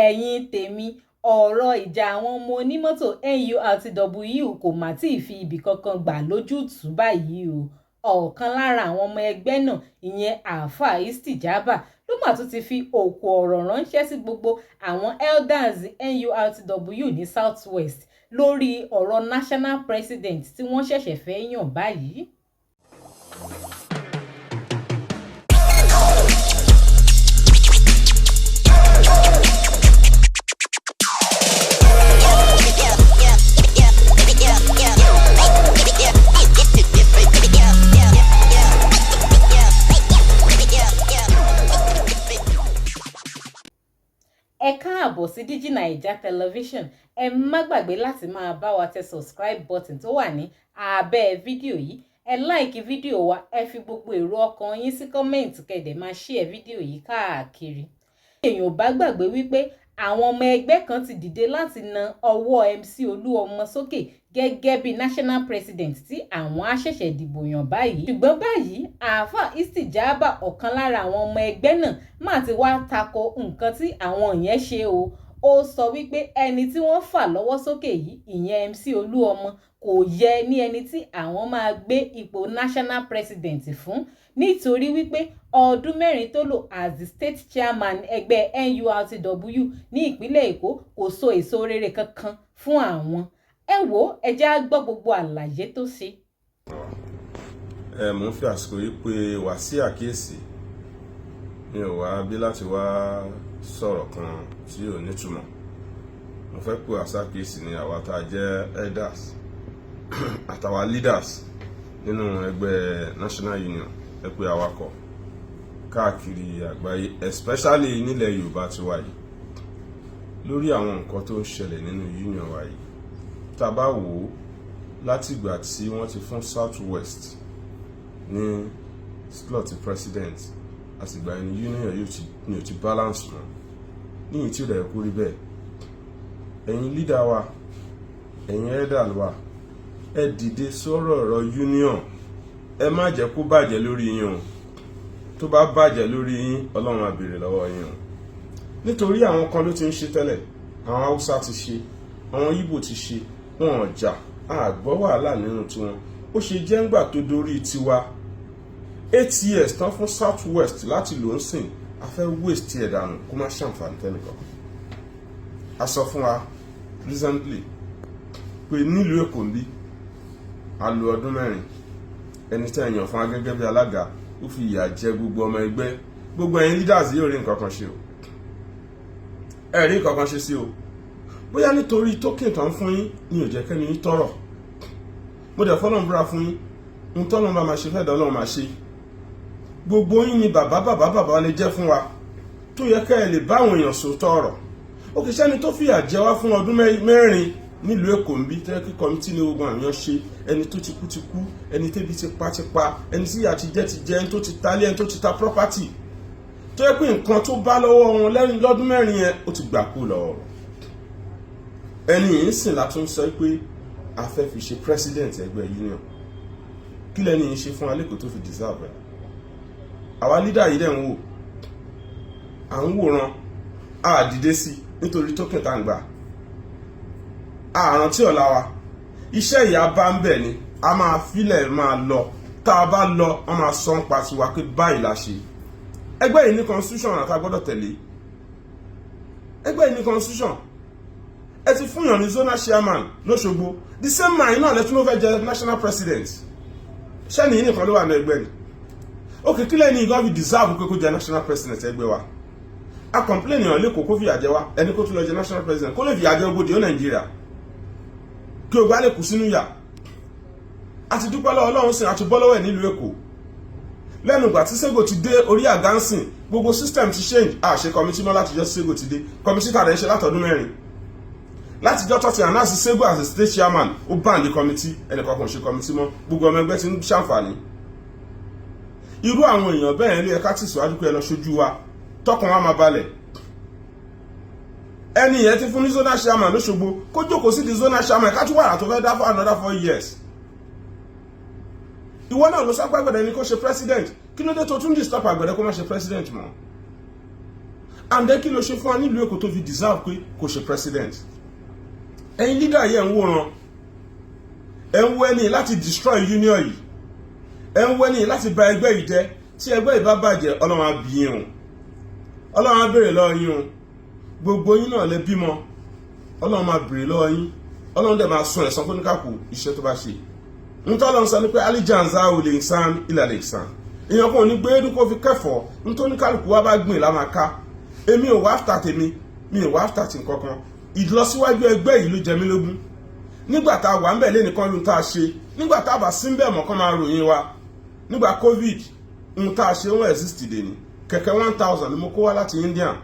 ẹ̀yin tèmi ọ̀rọ̀ ìjà àwọn ọmọ onímọ́tò NURTW kò mà tí ì fi ibì kankan gbà lójútùú báyìí o. ọ̀kan lára àwọn ọmọ ẹgbẹ́ náà ìyẹn Wahala Istijabah ló mà tún ti fi òkò ọ̀rọ̀ ránṣẹ́ sí gbogbo àwọn elders NURTW ní South West lórí ọ̀rọ̀ national president tí wọ́n ṣẹ̀ṣẹ̀ fẹ́ yàn báyìí. Ẹ káàbọ̀ sí DigiNaija television. Ẹ má gbàgbé láti máa bá wa tẹ subscribe button tó wà ní abẹ́ fídíò yìí. Ẹ like fídíò wa, ẹ fi gbogbo èrò ọkàn yín sí comment kẹ́dẹ̀ máa share fídíò yìí káàkiri. Èèyàn ò bá gbàgbé wípé àwọn ọmọ ẹgbẹ́ kan ti dìde láti na ọwọ́ MC Oluomo sókè gẹ́gẹ́ bí national president tí àwọn á ṣẹ̀ṣẹ̀ dìbò yàn báyìí. Ṣùgbọ́n báyìí Wahala Istijabah ọ̀kan lára àwọn ọmọ ẹgbẹ́ náà má ti wá tako nǹkan tí àwọn yẹn ṣe o. Ó sọ wípé ẹni tí wọ́n fà lọ́wọ́ sókè yìí ìyẹn MC Oluomo kò yẹ ní ẹni tí àwọn máa gbé ipò national president fún, nítorí wípé ọdún mẹ́rin tó lò as the state chairman ẹgbẹ́ NURTW ní ìpínlẹ̀ Èkó kò so èso rere kankan fún àwọn. Ẹ wò ẹ jẹ́ á gbọ́ gbogbo àlàyé tó ṣe. Mo ń fi àsìkò yìí pé wá sí àkíyèsí mi ò wá bí láti wá sọ̀rọ̀ kan tí ò nítumọ̀. Mo fẹ́ pé wá sí àkíyèsí ní àwa tá a jẹ́ elders àtàwa leaders nínú ẹgbẹ́ National Union ẹ pé awakọ̀ káàkiri àgbáyé especially nílẹ̀ Yorùbá ti wà yìí lórí àwọn nǹkan tó ń ṣẹlẹ̀ nínú union wa yìí. Tá a bá wò ó láti ìgbà tí wọ́n ti fún South West ní slot president àtìgbà ẹni union yóò ti balance mọ́ níyìí tí ó dẹ̀ kú rí bẹ́ẹ̀. Ẹ̀yin leader wa, ẹ̀yin elder wa, ẹ dìde sọ̀rọ̀ ọ̀rọ̀ union. Ẹ má jẹ́ kó bàjẹ́ lórí yín o. Tó bá bàjẹ́ lórí yín Ọlọ́run á béèrè lọ́wọ́ yín o. Nítorí àwọn kan ló ti ń ṣe tẹ́lẹ̀, àwọn Haúsá ti ṣe, àwọn Ìgbò ti ṣe, wọn ò jà, a gbọ́ wàhálà nínú tiwọn. Ó ṣe jẹ́ ńgbà tó dorí tiwa 8 years tán fún South West láti lò ń sìn, a fẹ́ waste ẹ̀ dànù kó má ṣàǹfààní tẹ́nìkan. A sọ fún wa recently pé nílùú Èkó ń bí a lo ọdún mẹ́rin ẹni tí èèyàn fún wa gẹ́gẹ́ bí alága ó fi ìyà jẹ gbogbo ọmọ ẹgbẹ́. Gbogbo ẹ̀yin leaders yóò rí nǹkan kan ṣe o, ẹ rí nǹkan kan ṣe sí o. Bóyá nítorí token tán fún yín ni ò jẹ́ kẹ́ni yín tọrọ. Mo dẹ̀ fọ́lọ́run búra fún yín, ohun tọ́lọ́run bá máa ṣe fẹ́ dọ́lọ́run máa ṣe. Gbogbo yín ni bàbá lè jẹ́ fún wa tó yẹ kẹ́ ẹ lè bá àwọn èèyàn sòótọ́ ọ̀rọ̀. Ó kì í ṣẹ́ni tó fìyà jẹ wá fún ọdún mẹ́rin nílùú Èkó ń bí tẹ́ kí kọ́mítì ní gbogbo àwọn ṣe, ẹni tó ti kú ti kú, ẹni tẹ́bi ti pa, ẹni tí ìyà ti jẹ, ẹni tó ti talé, ẹni tó ti ta property. Tó yẹ pé nǹkan tó bá lọ́wọ́ wọn lẹ́yìn lọ́dún mẹ́rin yẹn ó ti gbà kú lọ́wọ́. Ẹni yìí ń sìn látún sọ pé a fẹ́ fi ṣe president ẹgbẹ́ union. Kí lẹ́ni yìí ṣe fún wa lẹ́kọ̀ọ́ tó fi deserve ẹ̀? Àwa leader yìí dẹ̀ ń wò, à ń wòran, a dìde sí nítorí token tá ń gbà. Àrántí ọ̀la wa, iṣẹ́ ìyá bá ń bẹ̀ ni, a máa filẹ̀ máa lọ. Tá a bá lọ, wọ́n máa sọ ń pa tiwa pé báyìí la ṣe. Ẹgbẹ́ yìí ní constitution àti a gbọ́dọ̀ tẹ̀lé. Ẹgbẹ́ yìí ní constitution. Ẹ ti fún yàn ní zonal chairman l'Óṣogbo. The same man náà lẹ́tún ló fẹ́ jẹ national president. Ṣẹ́ni yìí nìkan ló wà ní ẹgbẹ́ ni. Okay, kí lẹ́ni ìgbà fi deserve pé kó jẹ national president ẹgbẹ́ wa. A complain yàn lẹ́kọ̀ọ́ kó fìyà jẹ wá, ẹni kó tún lọ jẹ national president kó lè fìyà jẹ ogójì ó Nàìjíríà. Kí o gbá lè kú sínú yà. A ti dúpẹ́ lọ́wọ́ Ọlọ́run sìn àti bọ́ lọ́wọ́ ẹ̀ nílùú Èkó. Lẹ́nu ìgbà tí Sego ti dé orí àga ń sìn, gbogbo system ti change. A ṣe committee mọ́ láti jọ́ Sego ti dé. Committee tàdé ṣe látọdún mẹ́rin. Láti jọ́ tó ti announce Sego as a state chairman, ó ban the committee, ẹnìkan kò ṣe committee mọ́. Gbogbo ọmọ ẹgbẹ́ ti ń ṣàǹfààní. Irú àwọn èèyàn bẹ́ẹ̀ ló yẹ ká tẹ̀síwájú pé ẹ lọ ṣojú wa, tọkàn wa máa balẹ̀. Ẹni yẹn ti fún ní zonal chairman l'Óṣogbo, kó jókòó sí di zonal chairman ká tún wà tó fẹ́ dá for another 4 years. Ìwọ náà ló sọ pé Àgbẹ̀dẹ ni kó ṣe president, kí ló dé tó tún disturb Àgbẹ̀dẹ kó má ṣe president mọ́? and then kí ló ṣe fún wa nílùú Èkó tó fi deserve pé kò ṣe president. Ẹ̀yin leader yẹn ń wòran, ẹ ń wẹ́ni láti destroy union yìí, ẹ ń wẹ́ni láti bà ẹgbẹ́ yìí jẹ́. Tí ẹgbẹ́ yìí bá bàjẹ́ Ọlọ́run á bí yín o, Ọlọ́run á béèrè lọ́wọ́ yín o, gbogbo yín náà lẹ bímọ, Ọlọ́run máa béèrè lọ́wọ́ yín, Ọlọ́run dẹ̀ máa sún ẹ̀san fún oníkàkù iṣẹ́ tó bá ṣe. Ń tọ́ Ọlọ́run sọ ní pé alijanza ò lè san ilà lè san, èèyàn kan ò ní gbé edu kó fi kẹ́fọ̀ọ́, ń tó oníkàlùkù wá bá gbìn lá máa ká. Èmi ò wá after tèmi, mi ò wá after tí nǹkankan. Ìlọsíwájú ẹgbẹ́ yìí ló jẹ mí lógún. Nígbà tá a wà ń bẹ̀ lé nìkan ló tá a ṣe, nígbà tá a bá sí ń bẹ̀ mọ́ kán máa ròyìn wa. Nígbà COVID ń tá a ṣe wọ́n exist dè ní kẹ̀kẹ́ 1000 ni mo kó wá láti India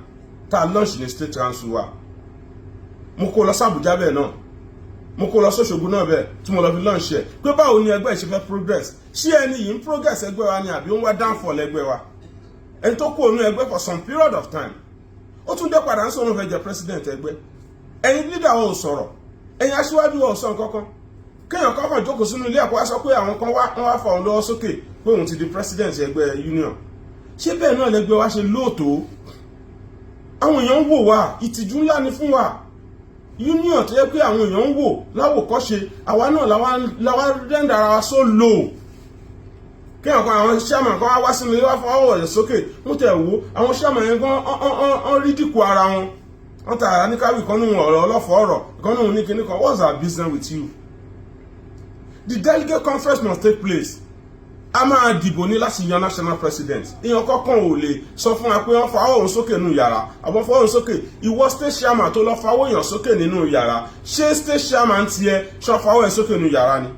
tá a launch ní state council wa. Mo kó lọ sí Abuja bẹ́ẹ̀ náà, mo kó lọ sóṣogbo náà bẹ́ẹ̀ tí mo lọ fi launch ẹ̀ pé báwo ni ẹgbẹ́ ìṣe fẹ́ progress. Ṣé ẹni yìí ń progress ẹgbẹ́ wa ni àbí ó ń wá downfall ẹgbẹ́ wa? Ẹni tó kó òun ẹgbẹ́ for some period of time ó tún dé padà ń sọ̀rọ̀ fẹ́ jẹ president ẹgbẹ́. Ẹ̀yin leader wọn ò sọ̀rọ̀, ẹ̀yin aṣíwájú wọn ò sọ nǹkan kan. Kéèyàn kọ́kàn jókòó sínú ilé ẹ̀kọ́ wá sọ pé àwọn kan wá fa òun lọ́wọ́ sókè pé òun ti di president ẹgbẹ́ union. Ṣé bẹ́ẹ̀ náà lẹ́gbẹ́ wa ṣe lóòótọ́? Àwọn èèyàn ń wò wá, ìtìjú ńlá ni fún wa. Union tó yẹ pé àwọn èèyàn ń wò láwòkọ́ṣe, àwa náà làwa rẹ́ndà ara wa so low. Kéèyàn kan àwọn chairman kan wá sínú ilé wá fọwọ́ ọ̀yẹ̀ sókè, wọ́n tẹ̀ wò àwọn chairman yẹn gan rí dìkù ara wọn. Wọ́n ta àrà ní káwí kan nínú ọ̀rọ̀ ọlọ́fọ̀ ọ̀rọ̀, kan nínú ní kinní kan. What's our business with you? The delegate conference must take place. A máa dìbò ní láti yan national president. Èèyàn kọ̀ọ̀kan ò lè sọ fún wa pé wọ́n fa ọ̀hún sókè nínú yàrá, àbọ̀ fa ọ̀hún sókè. Ìwọ state chairman tó lọ fa owó èèyàn sókè nínú yàrá, ṣé state chairman tiẹ̀ ṣọ́ fa ọ̀hún sókè nínú yàrá ni?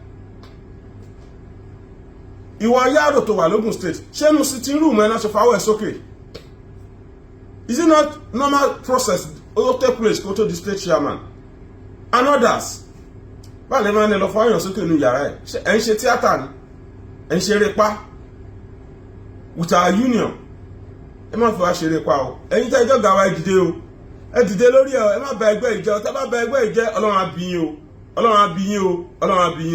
Ìwọ Yaro tó wà lógùn state, ṣé nu sitting room ẹ̀ náà ṣe fa ọ̀hún sókè? Is it not normal process ó take place kó tó di state chairman? And others, báyìí máa ń lọ fa ọ̀hún sókè nínú yàrá ẹ̀ ń ṣe tíátà ni? Ẹ ń ṣeré pa with our union. Ẹ má fi wá ṣeré pa o. Ẹ̀yin tẹ́ ẹjọ́ gàwa ẹ dìde o, ẹ dìde lórí ẹ má bà ẹgbẹ́ ìjẹ́, tẹ́ bá bà ẹgbẹ́ ìjẹ́ Ọlọ́run á bí yín o, Ọlọ́run á bí yín o, Ọlọ́run á bí yín.